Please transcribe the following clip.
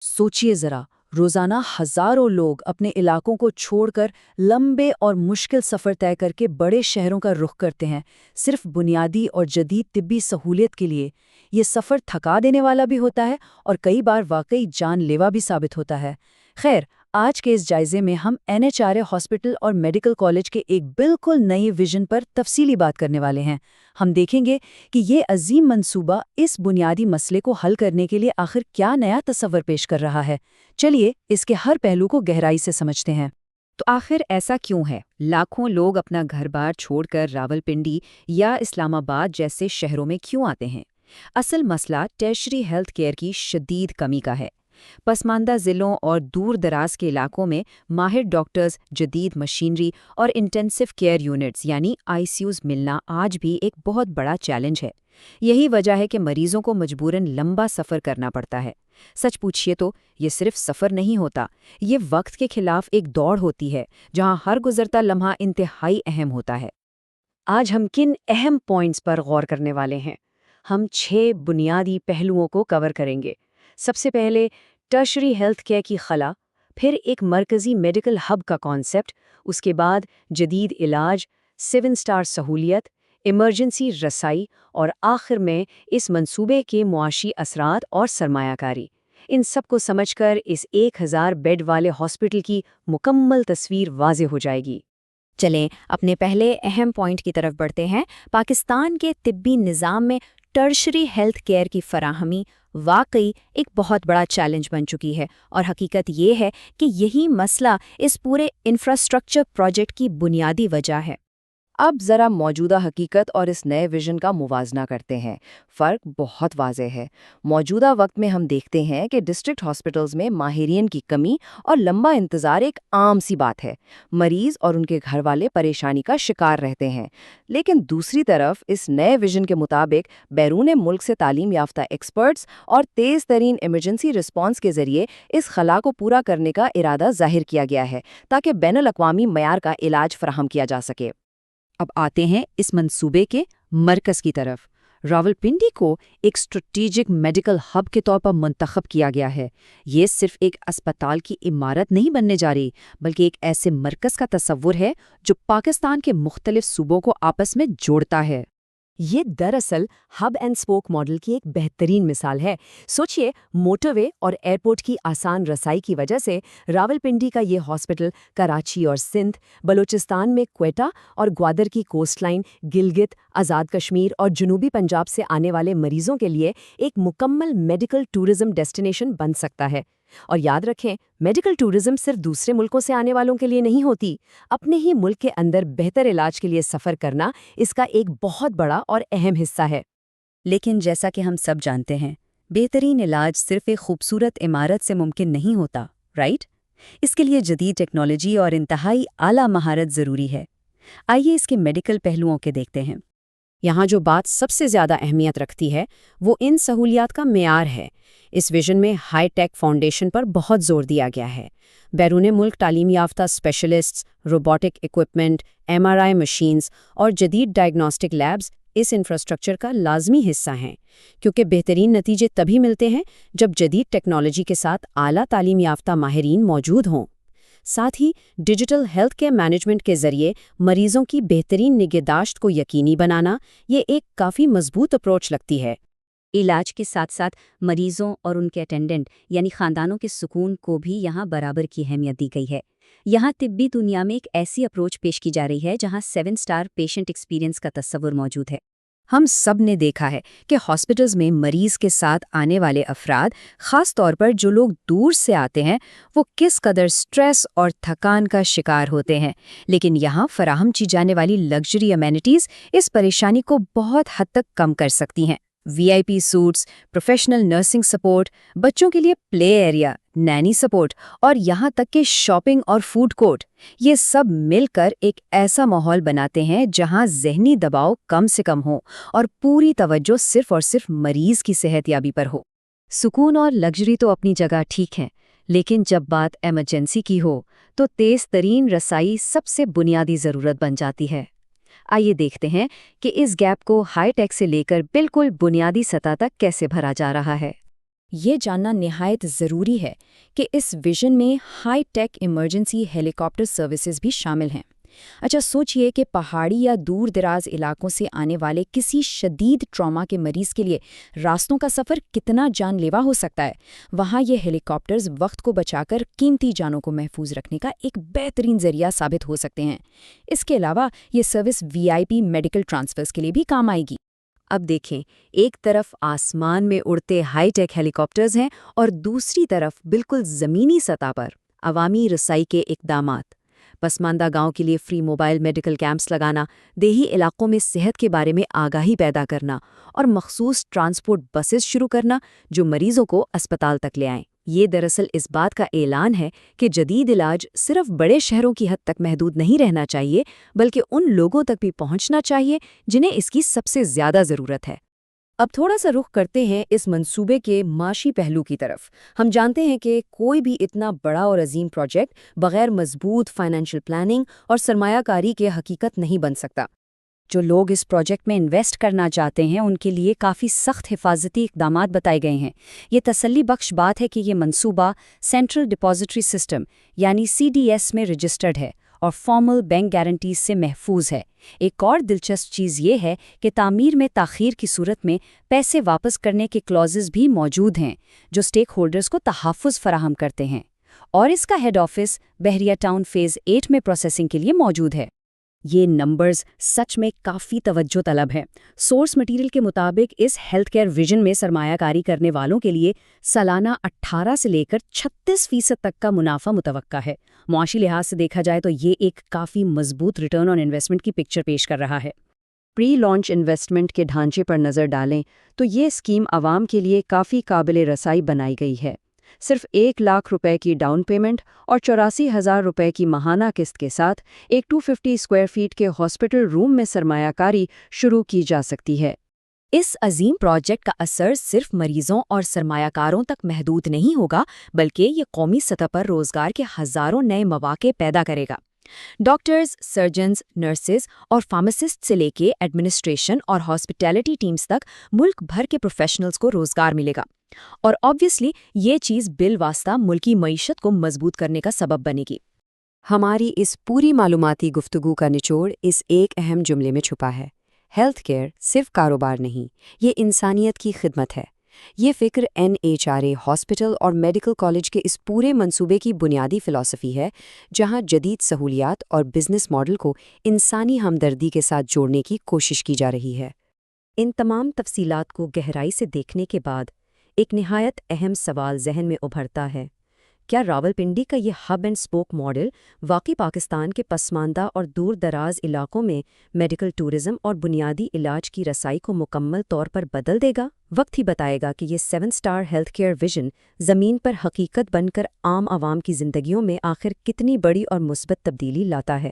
सोचिए जरा, रोजाना हजारों लोग अपने इलाकों को छोड़कर लंबे और मुश्किल सफर तय करके बड़े शहरों का रुख करते हैं, सिर्फ बुनियादी और जदीद तिब्बी सहूलियत के लिए। ये सफर थका देने वाला भी होता है और कई बार वाकई जानलेवा भी साबित होता है। खैर, आज के इस जायजे में हम एनएचआरए हॉस्पिटल और मेडिकल कॉलेज के एक बिल्कुल नई विजन पर तफसीली बात करने वाले हैं। हम देखेंगे कि ये अजीम मंसूबा इस बुनियादी मसले को हल करने के लिए आखिर क्या नया तस्वर पेश कर रहा है। चलिए इसके हर पहलू को गहराई से समझते हैं। तो आखिर ऐसा क्यों है लाखों लोग अपना घर-बार छोड़कर रावलपिंडी या इस्लामाबाद जैसे शहरों में क्यों आते हैं? असल मसला टर्शरी हेल्थ केयर की शदीद कमी का है। पसमानदा ज़िलों और दूर दराज के इलाकों में माहिर डॉक्टर्स, जदीद मशीनरी और इंटेंसिव केयर यूनिट्स यानी आईसीयूज़ मिलना आज भी एक बहुत बड़ा चैलेंज है। यही वजह है कि मरीजों को मजबूरन लंबा सफ़र करना पड़ता है। सच पूछिए तो ये सिर्फ सफ़र नहीं होता, ये वक्त के खिलाफ एक दौड़ होती है जहाँ हर गुजरता लम्हा इंतहाई अहम होता है। आज हम किन अहम पॉइंट्स पर गौर करने वाले हैं? हम 6 बुनियादी पहलुओं को कवर करेंगे। सबसे पहले टर्शरी हेल्थ केयर की खला, फिर एक मरकज़ी मेडिकल हब का कॉन्सेप्ट, उसके बाद जदीद इलाज, 7 स्टार सहूलियत, इमरजेंसी रसाई और आखिर में इस मंसूबे के मुआशी असरात और सरमायाकारी। इन सब को समझकर इस 1000 बेड वाले हॉस्पिटल की मुकम्मल तस्वीर वाज़े हो जाएगी। चलें अपने पहले अहम पॉइंट की तरफ बढ़ते हैं। पाकिस्तान के तिब्बी निज़ाम में टर्शरी हेल्थ केयर की फराहमी वाकई एक बहुत बड़ा चैलेंज बन चुकी है और हकीकत ये है कि यही मसला इस पूरे इंफ्रास्ट्रक्चर प्रोजेक्ट की बुनियादी वजह है। अब ज़रा मौजूदा हकीकत और इस नए विजन का मुवाजना करते हैं। फ़र्क बहुत वाज़ेह है। मौजूदा वक्त में हम देखते हैं कि डिस्ट्रिक्ट हॉस्पिटल्स में माहिरीन की कमी और लंबा इंतज़ार एक आम सी बात है। मरीज़ और उनके घर वाले परेशानी का शिकार रहते हैं। लेकिन दूसरी तरफ इस नए विजन के मुताबिक बैरून मुल्क से तालीम याफ्ता एक्सपर्ट्स और तेज़ तरीन इमरजेंसी रिस्पॉन्स के ज़रिए इस खला को पूरा करने का इरादा ज़ाहिर किया गया है ताकि बैनुल-अक़वामी मयार का इलाज फराहम किया जा सके। अब आते हैं इस मंसूबे के मरकज़ की तरफ। रावलपिंडी को एक स्ट्रेटेजिक मेडिकल हब के तौर पर मुंतखब किया गया है। ये सिर्फ एक अस्पताल की इमारत नहीं बनने जा रही, बल्कि एक ऐसे मरकज़ का तस्वुर है जो पाकिस्तान के मुख्तलिफ सूबों को आपस में जोड़ता है। ये दरअसल हब एंड स्पोक मॉडल की एक बेहतरीन मिसाल है। सोचिए, मोटरवे और एयरपोर्ट की आसान रसाई की वजह से रावलपिंडी का ये हॉस्पिटल कराची और सिंध, बलूचिस्तान में क्वेटा और ग्वादर की कोस्टलाइन, गिलगित, आज़ाद कश्मीर और जनूबी पंजाब से आने वाले मरीजों के लिए एक मुकम्मल मेडिकल टूरिज्म डेस्टिनेशन बन सकता है। और याद रखें, मेडिकल टूरिज्म सिर्फ दूसरे मुल्कों से आने वालों के लिए नहीं होती। अपने ही मुल्क के अंदर बेहतर इलाज के लिए सफ़र करना इसका एक बहुत बड़ा और अहम हिस्सा है। लेकिन जैसा कि हम सब जानते हैं, बेहतरीन इलाज सिर्फ एक खूबसूरत इमारत से मुमकिन नहीं होता, राइट? इसके लिए जदीद टेक्नोलॉजी और इंतहाई आला महारत ज़रूरी है। आइए इसके मेडिकल पहलुओं के देखते हैं। यहाँ जो बात सबसे ज़्यादा अहमियत रखती है वो इन सहूलियात का मेयार है। इस विजन में हाई टेक फाउंडेशन पर बहुत जोर दिया गया है। बैरून मुल्क तालीम याफ्ता specialists, robotic equipment, MRI machines और जदीद डायग्नोस्टिक लैब्स इस इंफ्रास्ट्रक्चर का लाजमी हिस्सा हैं, क्योंकि बेहतरीन नतीजे तभी मिलते हैं जब जदीद टेक्नोलॉजी के साथ आला तालीम याफ्ता माहिरीन मौजूद हों। साथ ही डिजिटल हेल्थ केयर मैनेजमेंट के जरिए मरीजों की बेहतरीन निगहदाश्त को यकीनी बनाना ये एक काफ़ी मजबूत अप्रोच लगती है। इलाज के साथ साथ मरीजों और उनके अटेंडेंट यानी खानदानों के सुकून को भी यहाँ बराबर की अहमियत दी गई है। यहाँ तिब्बी दुनिया में एक ऐसी अप्रोच पेश की जा रही है जहाँ 7 स्टार पेशेंट एक्सपीरियंस का तस्वुर मौजूद है। हम सब ने देखा है कि हॉस्पिटल्स में मरीज के साथ आने वाले अफराद, ख़ास तौर पर जो लोग दूर से आते हैं, वो किस कदर स्ट्रेस और थकान का शिकार होते हैं। लेकिन यहाँ फराहम की जाने वाली लग्जरी अमेनिटीज़ इस परेशानी को बहुत हद तक कम कर सकती हैं। VIP suits, professional nursing support, बच्चों के लिए प्ले एरिया, नैनी सपोर्ट और यहाँ तक कि शॉपिंग और फूड कोर्ट, ये सब मिलकर एक ऐसा माहौल बनाते हैं जहाँ ज़हनी दबाव कम से कम हो और पूरी तवज्जो सिर्फ और सिर्फ मरीज़ की सेहतयाबी पर हो। सुकून और लग्जरी तो अपनी जगह ठीक है, लेकिन जब बात इमरजेंसी की हो तो तेज़ तरीन रसाई सबसे बुनियादी ज़रूरत बन जाती है। आइए देखते हैं कि इस गैप को हाई टेक से लेकर बिल्कुल बुनियादी सतह तक कैसे भरा जा रहा है। یہ جاننا نہایت ضروری ہے کہ اس ویژن میں ہائی ٹیک ایمرجنسی ہیلی کاپٹر سروسز بھی شامل ہیں۔ اچھا سوچئے کہ پہاڑی یا دور دراز علاقوں سے آنے والے کسی شدید ٹراما کے مریض کے لیے راستوں کا سفر کتنا جان لیوا ہو سکتا ہے۔ وہاں یہ ہیلی کاپٹرز وقت کو بچا کر قیمتی جانوں کو محفوظ رکھنے کا ایک بہترین ذریعہ ثابت ہو سکتے ہیں۔ اس کے علاوہ یہ سروس VIP میڈیکل ٹرانسفرز کے لیے بھی کام آئے گی۔ اب دیکھیں، ایک طرف آسمان میں اڑتے ہائی ٹیک ہیلی کاپٹرز ہیں اور دوسری طرف بالکل زمینی سطح پر عوامی رسائی کے اقدامات۔ پسماندہ گاؤں کے لیے فری موبائل میڈیکل کیمپس لگانا، دیہی علاقوں میں صحت کے بارے میں آگاہی پیدا کرنا اور مخصوص ٹرانسپورٹ بسز شروع کرنا جو مریضوں کو اسپتال تک لے آئیں۔ یہ دراصل اس بات کا اعلان ہے کہ جدید علاج صرف بڑے شہروں کی حد تک محدود نہیں رہنا چاہیے، بلکہ ان لوگوں تک بھی پہنچنا چاہیے جنہیں اس کی سب سے زیادہ ضرورت ہے۔ اب تھوڑا سا رخ کرتے ہیں اس منصوبے کے معاشی پہلو کی طرف۔ ہم جانتے ہیں کہ کوئی بھی اتنا بڑا اور عظیم پروجیکٹ بغیر مضبوط فائنینشیل پلاننگ اور سرمایہ کاری کے حقیقت نہیں بن سکتا۔ جو لوگ اس پروجیکٹ میں انویسٹ کرنا چاہتے ہیں ان کے لیے کافی سخت حفاظتی اقدامات بتائے گئے ہیں۔ یہ تسلی بخش بات ہے کہ یہ منصوبہ سینٹرل ڈپازیٹری سسٹم یعنی CDS میں رجسٹرڈ ہے اور فارمل بینک گارنٹیز سے محفوظ ہے۔ ایک اور دلچسپ چیز یہ ہے کہ تعمیر میں تاخیر کی صورت میں پیسے واپس کرنے کے کلازز بھی موجود ہیں جو سٹیک ہولڈرز کو تحفظ فراہم کرتے ہیں، اور اس کا ہیڈ آفس بحریہ ٹاؤن فیز 8 میں پروسیسنگ کے لیے موجود ہے۔ یہ نمبرز سچ میں کافی توجہ طلب ہیں۔ سورس مٹیریل کے مطابق اس ہیلتھ کیئر ویژن میں سرمایہ کاری کرنے والوں کے لیے سالانہ 18 سے لے کر 36% تک کا منافع متوقع ہے۔ معاشی لحاظ سے دیکھا جائے تو یہ ایک کافی مضبوط ریٹرن آن انویسٹمنٹ کی پکچر پیش کر رہا ہے۔ پری لانچ انویسٹمنٹ کے ڈھانچے پر نظر ڈالیں تو یہ اسکیم عوام کے لیے کافی قابل رسائی بنائی گئی ہے۔ صرف 1 لاکھ روپے کی ڈاؤن پیمنٹ اور 84,000 روپے کی ماہانہ قسط کے ساتھ ایک 250 اسکوائر فیٹ کے ہاسپٹل روم میں سرمایہ کاری شروع کی جا سکتی ہے۔ اس عظیم پروجیکٹ کا اثر صرف مریضوں اور سرمایہ کاروں تک محدود نہیں ہوگا، بلکہ یہ قومی سطح پر روزگار کے ہزاروں نئے مواقع پیدا کرے گا۔ ڈاکٹرز، سرجنز، نرسز اور فارماسسٹ سے لے کے ایڈمنسٹریشن اور ہاسپٹیلٹی ٹیمز تک ملک بھر کے پروفیشنلز کو روزگار ملے گا، اور آبویسلی یہ چیز بالواسطہ ملکی معیشت کو مضبوط کرنے کا سبب بنے گی۔ ہماری اس پوری معلوماتی گفتگو کا نچوڑ اس ایک اہم جملے میں چھپا ہے: ہیلتھ کیئر صرف کاروبار نہیں، یہ انسانیت کی خدمت ہے۔ یہ فکر NHRA ہاسپٹل اور میڈیکل کالج کے اس پورے منصوبے کی بنیادی فلسفی ہے، جہاں جدید سہولیات اور بزنس ماڈل کو انسانی ہمدردی کے ساتھ جوڑنے کی کوشش کی جا رہی ہے۔ ان تمام تفصیلات کو گہرائی سے دیکھنے کے بعد ایک نہایت اہم سوال ذہن میں ابھرتا ہے: کیا راولپنڈی کا یہ ہب اینڈ اسپوک ماڈل واقعی پاکستان کے پسماندہ اور دور دراز علاقوں میں میڈیکل ٹورزم اور بنیادی علاج کی رسائی کو مکمل طور پر بدل دے گا؟ وقت ہی بتائے گا کہ یہ 7 اسٹار ہیلتھ کیئر ویژن زمین پر حقیقت بن کر عام عوام کی زندگیوں میں آخر کتنی بڑی اور مثبت تبدیلی لاتا ہے۔